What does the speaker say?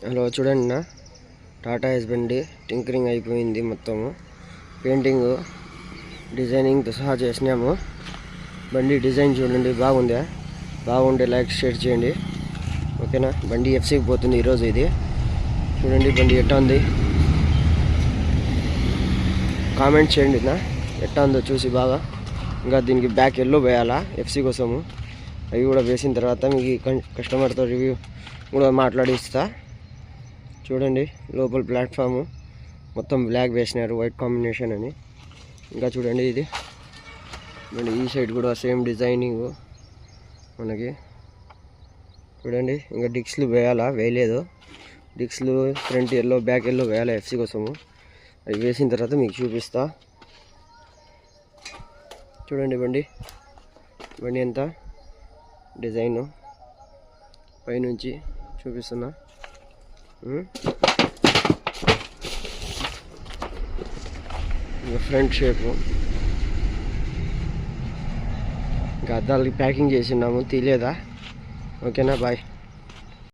Hello చూడండి నా Tata yes బండి టింకరింగ్ అయిపోయింది. మొత్తము పెయింటింగ్ డిజైనింగ్తో సహా చేసినాము. బండి డిజైన్ చూడండి, బాగుండే లైక్ షేర్ చేయండి, ఓకేనా. బండి ఎఫ్సీకి పోతుంది ఈరోజు. ఇది చూడండి బండి ఎట్టా ఉంది, కామెంట్ చేయండి నా ఎట్టా ఉందో చూసి బాగా. ఇంకా దీనికి బ్యాక్ ఎల్లో వేయాలా ఎఫ్సీ కోసము. అవి కూడా వేసిన తర్వాత మీకు కస్టమర్తో రివ్యూ కూడా మాట్లాడిస్తా. చూడండి లోపల ప్లాట్ఫాము మొత్తం బ్లాక్ వేసినారు, వైట్ కాంబినేషన్ అని. ఇంకా చూడండి ఇది మళ్ళీ ఈ సైడ్ కూడా సేమ్ డిజైనింగ్ మనకి. చూడండి ఇంకా డిక్స్లు వేయలేదు. డిక్స్లు ఫ్రంట్ ఎల్లో బ్యాక్ ఎల్లో వేయాలి ఎఫ్సీ కోసము. అవి వేసిన తర్వాత మీకు చూపిస్తా. చూడండి బండి ఎంత డిజైను పైనుంచి చూపిస్తున్నా. ఫ్రంట్ షేపు ఇంకా అద్దాలకి ప్యాకింగ్ చేసినాము, తీయలేదా. ఓకేనా, బాయ్.